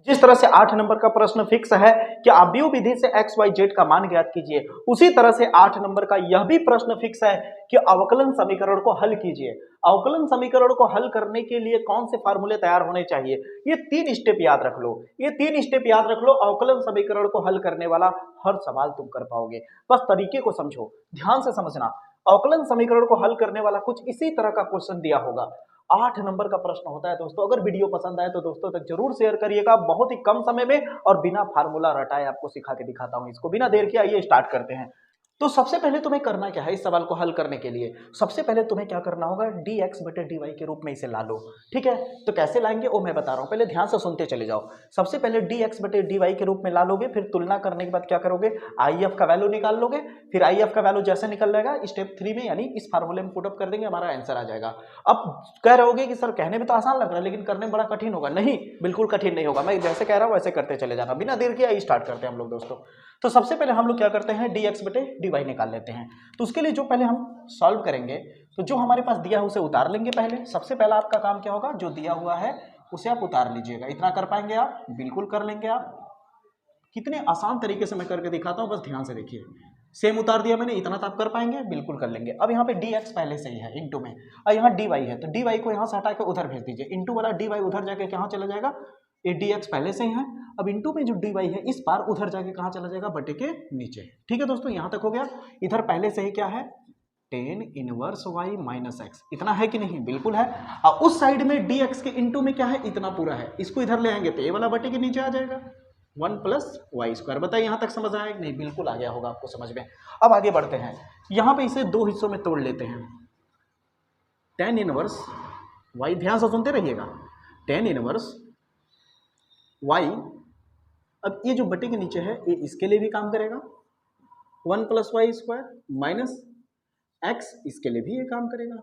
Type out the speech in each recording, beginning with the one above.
जिस तरह से 8 नंबर का प्रश्न फिक्स है कि आव्यूह विधि से एक्स वाई जेड का मान ज्ञात कीजिए, उसी तरह से 8 नंबर का यह भी प्रश्न फिक्स है कि अवकलन समीकरण को हल कीजिए। अवकलन समीकरण को हल करने के लिए कौन से फार्मूले तैयार होने चाहिए, ये 3 स्टेप याद रख लो। ये 3 स्टेप याद रख लो, अवकलन समीकरण को हल करने वाला हर सवाल तुम कर पाओगे। बस तरीके को समझो, ध्यान से समझना। अवकलन समीकरण को हल करने वाला कुछ इसी तरह का क्वेश्चन दिया होगा। 8 नंबर का प्रश्न होता है दोस्तों। अगर वीडियो पसंद आए तो दोस्तों तक जरूर शेयर करिएगा। बहुत ही कम समय में और बिना फार्मूला रटाए आपको सिखा के दिखाता हूं इसको। बिना देर के आइए स्टार्ट करते हैं। तो सबसे पहले तुम्हें करना क्या है इस सवाल को हल करने के लिए, सबसे पहले तुम्हें क्या करना होगा, dx बटे dy के रूप में इसे ला लो। ठीक है, तो कैसे लाएंगे वो मैं बता रहा हूं, पहले ध्यान से सुनते चले जाओ। सबसे पहले dx बटे dy के रूप में ला लोगे, फिर तुलना करने के बाद क्या करोगे, if का वैल्यू निकाल लोगे। फिर if का वैल्यू जैसे निकल जाएगा स्टेप 3 में, यानी इस फार्मूले में पुटअप कर देंगे, हमारा आंसर आ जाएगा। अब कह रहे होगे कि सर कहने में तो आसान लग रहा है लेकिन करने में बड़ा कठिन होगा। नहीं, बिल्कुल कठिन नहीं होगा। मैं जैसे कह रहा हूं वैसे करते चले जाना। बिना देर के स्टार्ट करते हैं हम लोग दोस्तों। तो सबसे पहले हम लोग क्या करते हैं, dx बटे dy निकाल लेते हैं। तो उसके लिए जो पहले हम सॉल्व करेंगे, तो जो हमारे पास दिया है उसे उतार लेंगे। पहले सबसे पहला आपका काम क्या होगा, जो दिया हुआ है उसे आप उतार लीजिएगा। इतना कर पाएंगे आप, बिल्कुल कर लेंगे आप। कितने आसान तरीके से मैं करके दिखाता हूं, बस ध्यान से देखिए। सेम उतार दिया मैंने, इतना तो आप कर पाएंगे, बिल्कुल कर लेंगे। अब यहाँ पे dx पहले से ही है इंटू में, और यहाँ dy है, तो dy को यहाँ से हटा के उधर भेज दीजिए। इंटू वाला dy उधर जाके कहाँ चला जाएगा, ये dx पहले से ही है। अब इंटू में जो dy है इस बार उधर जाके कहाँ चला जाएगा, बटे के नीचे। ठीक है दोस्तों, यहाँ तक हो गया। इधर पहले से ही क्या है, tan inverse y minus x, इतना है कि नहीं, बिल्कुल है। और उस साइड में dx के इंटू में क्या है, इतना पूरा है। इसको इधर ले आएंगे तो ये वाला बटे के नीचे आ जाएगा, 1 प्लस वाई स्क्वायर। बताइए यहाँ तक समझ आया कि नहीं, बिल्कुल आ गया होगा आपको समझ में। अब आगे बढ़ते हैं, यहाँ पे इसे दो हिस्सों में तोड़ लेते हैं। tan इनवर्स y, ध्यान से सुनते रहिएगा, tan इनवर्स y, अब ये जो बटे के नीचे है ये इसके लिए भी काम करेगा, 1 plus Y square minus x, इसके लिए भी ये काम करेगा,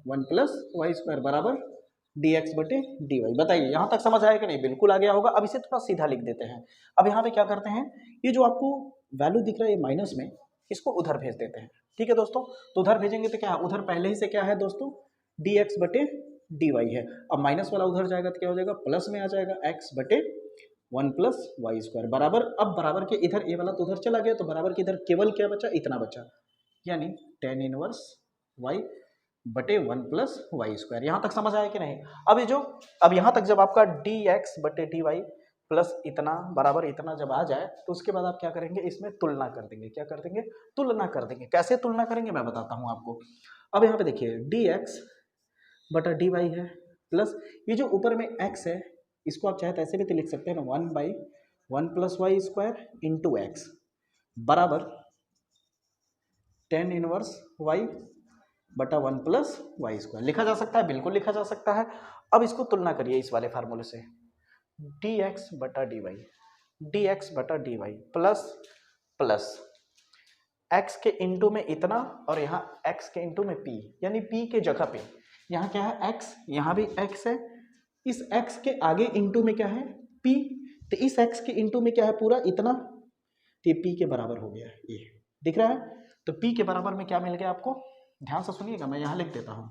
1 प्लस वाई स्क्वायर बराबर dx बटे dy। बताइए यहाँ तक समझ आया कि नहीं, बिल्कुल आ गया होगा। अब इसे थोड़ा सीधा लिख देते हैं। अब यहाँ पे क्या करते हैं, ये जो आपको वैल्यू दिख रहा है माइनस में, इसको उधर भेज देते हैं। ठीक है दोस्तों, तो उधर भेजेंगे तो क्या है, उधर पहले ही से क्या है दोस्तों, dx बटे dy है। अब माइनस वाला उधर जाएगा तो क्या हो जाएगा, प्लस में आ जाएगा, x बटे 1 प्लस वाई स्क्वायर बराबर, अब बराबर के इधर ये वाला तो उधर चला गया, तो बराबर के इधर केवल क्या बचा, इतना बचा, यानी tan इनवर्स y बटे 1 प्लस वाई स्क्वायर। यहाँ तक समझ आया कि नहीं। अब यहाँ तक जब आपका dx बटे dy प्लस इतना बराबर इतना जब आ जाए, तो उसके बाद आप क्या करेंगे, इसमें तुलना कर देंगे। क्या कर देंगे, तुलना कर देंगे। कैसे तुलना करेंगे मैं बताता हूँ आपको। अब यहाँ पे देखिए, dx बटा dy है, प्लस ये जो ऊपर में x है, इसको आप चाहे तो ऐसे भी तो लिख सकते हैं ना, 1/1 plus Y square into x बराबर tan इनवर्स y बटा 1 प्लस वाई स्क्वायर। लिखा जा सकता है, बिल्कुल लिखा जा सकता है। अब इसको तुलना करिए इस वाले फार्मूले से, dx बटा dy प्लस प्लस x के इंटू में इतना, और यहाँ x के इंटू में p, यानी p के जगह पे यहाँ क्या है, x, यहाँ भी x है, इस x के आगे इंटू में क्या है, p, तो इस x के इंटू में क्या है, पूरा इतना, तो ये p के बराबर हो गया। ये दिख रहा है, तो p के बराबर में क्या मिल गया आपको, ध्यान से सुनिएगा, मैं यहाँ लिख देता हूँ।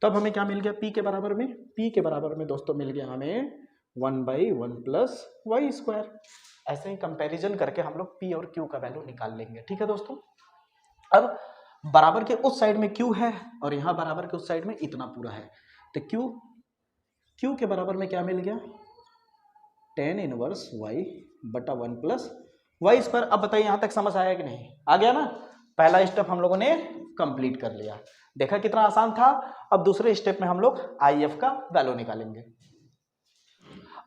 तब हमें क्या मिल गया, p के बराबर में, p के बराबर में दोस्तों मिल गया हमें 1/1 प्लस वाई स्क्वायर। ऐसे ही कंपैरिजन करके हम लोग p और q का वैल्यू निकाल लेंगे। ठीक है दोस्तों, अब बराबर के उस साइड में q है और यहाँ बराबर के उस साइड में इतना पूरा है, तो q के बराबर में क्या मिल गया, tan इनवर्स y बटा 1 प्लस वाई स्क्वायर। अब बताइए यहाँ तक समझ आया कि नहीं, आ गया ना। पहला स्टेप हम लोगों ने कंप्लीट कर लिया, देखा कितना आसान था। अब दूसरे स्टेप में हम लोग if का वैल्यू निकालेंगे।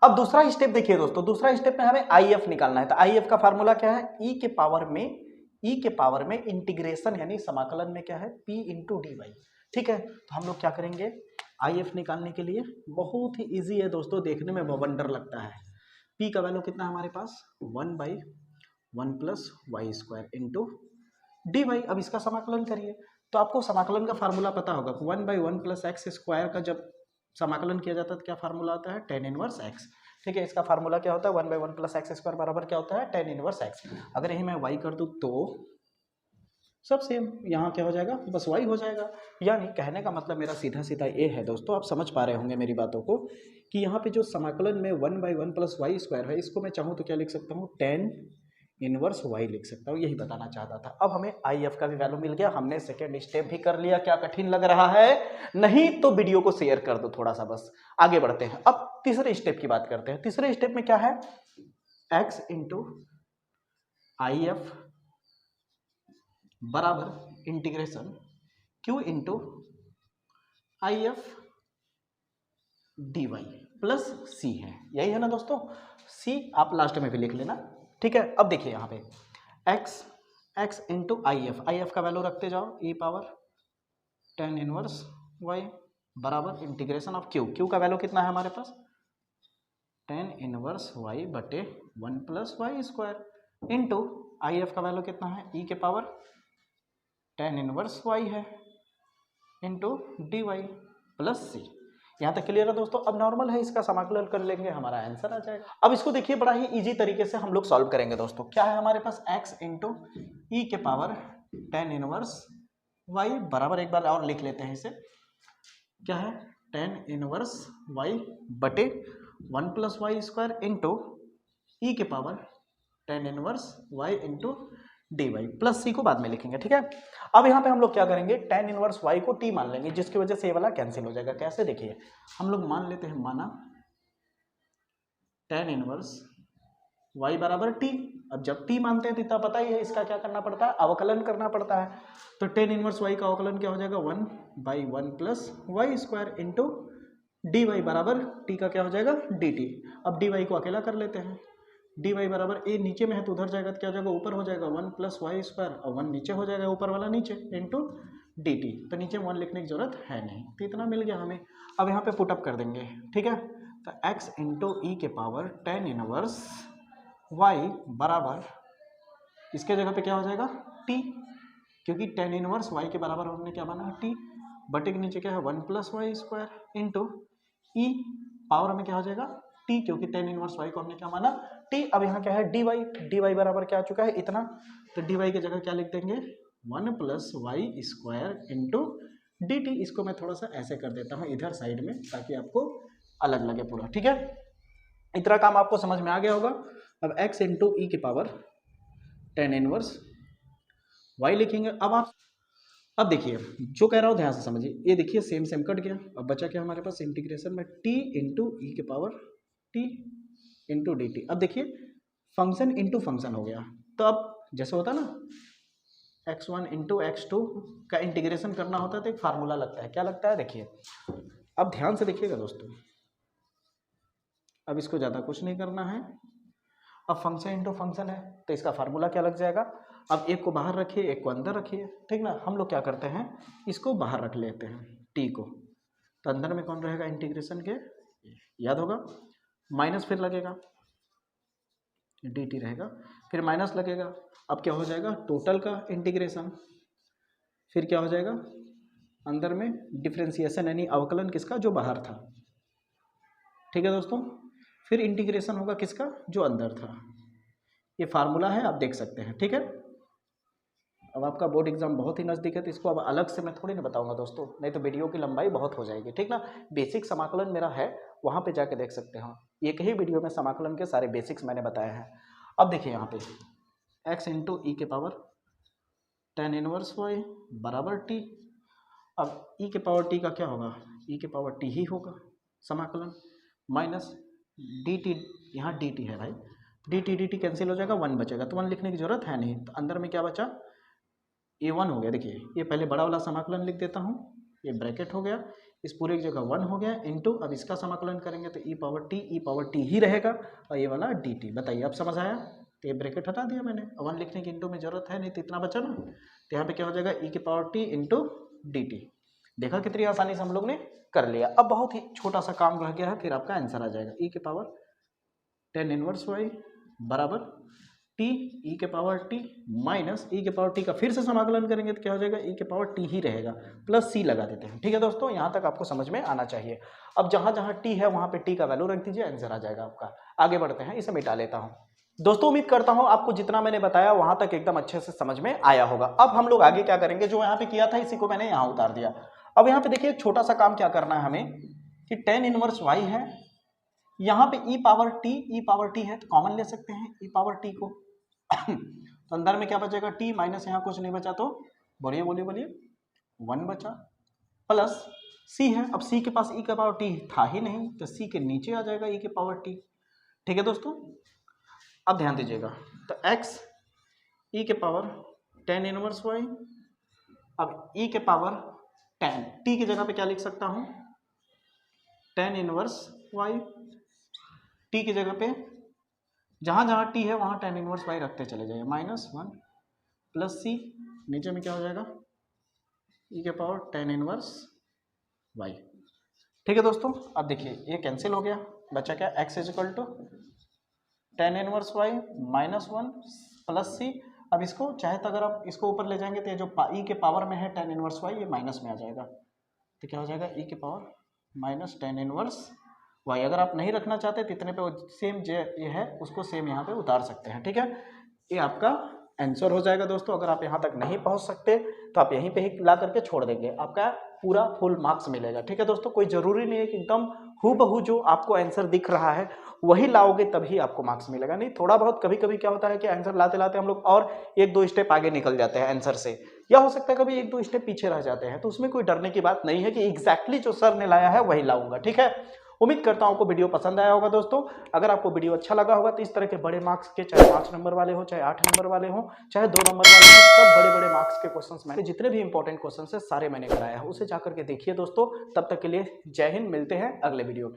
अब दूसरा स्टेप देखिए दोस्तों, दूसरा स्टेप में हमें if निकालना है। तो if का फार्मूला क्या है, e के पावर में इंटीग्रेशन यानी समाकलन में क्या है, p इंटू dy। ठीक है, तो हम लोग क्या करेंगे, if निकालने के लिए बहुत ही इजी है दोस्तों, देखने में वंडर लगता है। p का वैल्यू कितना है हमारे पास, 1/1 plus Y square into dy। अब इसका समाकलन करिए, तो आपको समाकलन का फार्मूला पता होगा, 1/1 प्लस एक्स स्क्वायर का जब समाकलन किया जाता है तो क्या फार्मूला आता है, tan इनवर्स x। ठीक है, इसका फार्मूला क्या होता है, 1/1 प्लस एक्स स्क्वायर बराबर क्या होता है, tan इनवर्स x। अगर यही मैं y कर दूं तो सब सेम, यहाँ क्या हो जाएगा, बस y हो जाएगा। यानी कहने का मतलब मेरा सीधा सीधा ये है दोस्तों, आप समझ पा रहे होंगे मेरी बातों को, कि यहाँ पे जो समाकलन में 1/1 प्लस वाई स्क्वायर है, इसको मैं चाहूँ तो क्या लिख सकता हूँ, tan इनवर्स वाई लिख सकता हूँ। यही बताना चाहता था। अब हमें आई एफ का भी वैल्यू मिल गया, हमने सेकेंड स्टेप भी कर लिया। क्या कठिन लग रहा है? नहीं तो वीडियो को शेयर कर दो थोड़ा सा, बस आगे बढ़ते हैं। अब तीसरे स्टेप की बात करते हैं। तीसरे स्टेप में क्या है, x इंटू आई एफ बराबर integration q into I F D Y plus C है। यही है ना दोस्तों, c आप लास्ट में भी लिख लेना, ठीक है। अब देखिए यहाँ पे x इंटू आई एफ का वैल्यू रखते जाओ, e power tan inverse y बराबर इंटीग्रेशन ऑफ q का वैल्यू कितना है हमारे पास, tan इनवर्स y बटे 1 plus Y square into I F का वैल्यू कितना है, e के पावर tan इनवर्स y है into D Y plus c. यहाँ तक क्लियर है दोस्तों। अब नॉर्मल है, इसका समाकलन कर लेंगे, हमारा आंसर आ जाएगा। अब इसको देखिए, बड़ा ही इजी तरीके से हम लोग सॉल्व करेंगे दोस्तों। क्या है हमारे पास, x इंटू ई के पावर tan इनवर्स y बराबर, एक बार और लिख लेते हैं इसे, क्या है, tan इनवर्स y बटे 1 plus Y square into E के power tan inverse y into D Y plus C को बाद में लिखेंगे, ठीक है। अब यहाँ पे हम लोग क्या करेंगे, tan इनवर्स y को t मान लेंगे, जिसकी वजह से ये वाला कैंसिल हो जाएगा। कैसे, देखिए हम लोग मान लेते हैं, माना tan इनवर्स y बराबर t। अब जब t मानते हैं तो इतना पता ही है, इसका क्या करना पड़ता है, अवकलन करना पड़ता है। तो tan इनवर्स y का अवकलन क्या हो जाएगा, 1/1 plus Y square into D y बराबर t का क्या हो जाएगा, dt। अब डी वाई को अकेला कर लेते हैं, डी वाई बराबर ए नीचे में है तो उधर जाएगा तो क्या हो जाएगा, ऊपर हो जाएगा 1 प्लस वाई स्क्वायर, और 1 नीचे हो जाएगा, ऊपर वाला नीचे इंटू डी टी। तो नीचे 1 लिखने की जरूरत है नहीं, तो इतना मिल गया हमें। अब यहाँ पे पुटअप कर देंगे, ठीक है। तो x इंटू ई के पावर tan इनवर्स y बराबर, इसके जगह पे क्या हो जाएगा, t, क्योंकि tan इनवर्स y के बराबर हमने क्या माना है, t, बटे के नीचे क्या है 1 प्लस वाई स्क्वायर इंटू ई पावर में क्या हो जाएगा t, क्योंकि tan इनवर्स y को हमने क्या माना, t। अब यहाँ क्या है, dy बराबर क्या आ चुका है, इतना। तो dy की जगह क्या लिख देंगे, 1 plus Y square into d t. इसको मैं थोड़ा सा ऐसे कर देता हूँ इधर साइड में, ताकि आपको अलग लगे पूरा, ठीक है। इतना काम आपको समझ में आ गया होगा। अब x इंटू ई के पावर tan इनवर्स y लिखेंगे। अब देखिए जो कह रहा हूँ ध्यान से समझिए, ये देखिए सेम सेम कट गया। अब बचा क्या हमारे पास, इंटीग्रेशन में t इंटू ई के power t into d T. अब देखिए फंक्शन इंटू फंक्शन हो गया। तो अब जैसे होता है ना, x1 इंटू x2 का इंटीग्रेशन करना होता है तो एक फार्मूला लगता है। क्या लगता है, देखिए अब ध्यान से देखिएगा दोस्तों। अब इसको ज़्यादा कुछ नहीं करना है। अब फंक्शन इंटू फंक्शन है तो इसका फार्मूला क्या लग जाएगा। अब एक को बाहर रखिए, एक को अंदर रखिए, ठीक ना। हम लोग क्या करते हैं, इसको बाहर रख लेते हैं t को, तो अंदर में कौन रहेगा, इंटीग्रेशन के, याद होगा, माइनस फिर लगेगा dt रहेगा, फिर माइनस लगेगा। अब क्या हो जाएगा, टोटल का इंटीग्रेशन, फिर क्या हो जाएगा, अंदर में डिफरेंशिएशन यानी अवकलन किसका, जो बाहर था, ठीक है दोस्तों। फिर इंटीग्रेशन होगा किसका, जो अंदर था। ये फार्मूला है, आप देख सकते हैं, ठीक है। अब आपका बोर्ड एग्जाम बहुत ही नज़दीक है, तो इसको अब अलग से मैं थोड़ी ना बताऊंगा दोस्तों, नहीं तो वीडियो की लंबाई बहुत हो जाएगी, ठीक ना। बेसिक समाकलन मेरा है, वहाँ पे जाके देख सकते हो। एक ही वीडियो में समाकलन के सारे बेसिक्स मैंने बताए हैं। अब देखिए यहाँ पे x इंटू ई के पावर tan इनवर्स y बराबर t। अब e के पावर t का क्या होगा, e के पावर t ही होगा समाकलन, माइनस dt, यहाँ dt है भाई, dt कैंसिल हो जाएगा, 1 बचेगा, तो 1 लिखने की जरूरत है नहीं। तो अंदर में क्या बचा, a1 हो गया। देखिए ये पहले बड़ा वाला समाकलन लिख देता हूँ, ये ब्रैकेट हो गया, इस पूरे की जगह 1 हो गया इंटू, अब इसका समाकलन करेंगे तो e पावर t ही रहेगा, और ये वाला dt। बताइए अब समझ आया। तो ये ब्रैकेट हटा दिया मैंने, 1 लिखने की इंटू में जरूरत है नहीं, तो इतना बचा ना। तो यहाँ पे क्या हो जाएगा, e के पावर t इंटू dt। देखा कितनी आसानी से हम लोग ने कर लिया। अब बहुत ही छोटा सा काम रह गया है, फिर आपका आंसर आ जाएगा। e के पावर tan इनवर्स y बराबर t e के पावर t माइनस e के पावर t का फिर से समाकलन करेंगे तो क्या हो जाएगा, e के पावर t ही रहेगा, प्लस c लगा देते हैं, ठीक है दोस्तों। यहाँ तक आपको समझ में आना चाहिए। अब जहाँ जहाँ t है वहाँ पे t का वैल्यू रख दीजिए, आंसर आ जाएगा आपका। आगे बढ़ते हैं, इसे मिटा लेता हूँ। दोस्तों उम्मीद करता हूँ आपको जितना मैंने बताया वहाँ तक एकदम अच्छे से समझ में आया होगा। अब हम लोग आगे क्या करेंगे, जो यहाँ पे किया था इसी को मैंने यहाँ उतार दिया। अब यहाँ पे देखिए एक छोटा सा काम क्या करना है हमें, कि tan इनवर्स y है यहाँ पे ई पावर टी है तो कॉमन ले सकते हैं ई पावर टी को। तो अंदर में क्या बचेगा, टी माइनस यहाँ कुछ नहीं बचा, तो बोलिए बोलिए बोलिए 1 बचा, प्लस सी है। अब सी के पास ई के पावर टी था ही नहीं, तो सी के नीचे आ जाएगा ई के पावर टी। ठीक है दोस्तों, अब ध्यान दीजिएगा, तो x ई के पावर tan इनवर्स y, अब ई के पावर tan, टी की जगह पे क्या लिख सकता हूं, tan इनवर्स y, टी की जगह पे जहां जहां टी है वहां tan इनवर्स y रखते चले जाइए, -1 प्लस सी, नीचे में क्या हो जाएगा ई के पावर tan इनवर्स y। ठीक है दोस्तों, अब देखिए ये कैंसिल हो गया, बचा क्या, x equal to tan inverse y -1 plus C. अब इसको चाहे तो अगर आप इसको ऊपर ले जाएंगे तो ये जो ई के पावर में है tan इनवर्स y, ये माइनस में आ जाएगा, तो क्या हो जाएगा ई के power minus tan inverse y। अगर आप नहीं रखना चाहते तो इतने पे सेम जो ये है उसको सेम यहाँ पे उतार सकते हैं। ठीक है, ये आपका आंसर हो जाएगा दोस्तों। अगर आप यहाँ तक नहीं पहुँच सकते तो आप यहीं पे ही ला करके छोड़ देंगे, आपका पूरा फुल मार्क्स मिलेगा। ठीक है दोस्तों, कोई जरूरी नहीं है कि एकदम हूबहू जो आपको आंसर दिख रहा है वही लाओगे तभी आपको मार्क्स मिलेगा, नहीं, थोड़ा बहुत कभी कभी क्या होता है कि आंसर लाते लाते हम लोग और 1-2 स्टेप आगे निकल जाते हैं आंसर से, या हो सकता है कभी 1-2 स्टेप पीछे रह जाते हैं, तो उसमें कोई डरने की बात नहीं है कि एग्जैक्टली जो सर ने लाया है वही लाऊंगा। ठीक है, उम्मीद करता हूं आपको वीडियो पसंद आया होगा दोस्तों। अगर आपको वीडियो अच्छा लगा होगा तो इस तरह के बड़े मार्क्स के, चाहे 5 नंबर वाले हो, चाहे 8 नंबर वाले हो, चाहे 2 नंबर वाले हो, सब बड़े बड़े मार्क्स के क्वेश्चंस मैंने, जितने भी इंपॉर्टेंट क्वेश्चंस है सारे मैंने कराया है, उसे जाकर के देखिए दोस्तों। तब तक के लिए जय हिंद, मिलते हैं अगले वीडियो में।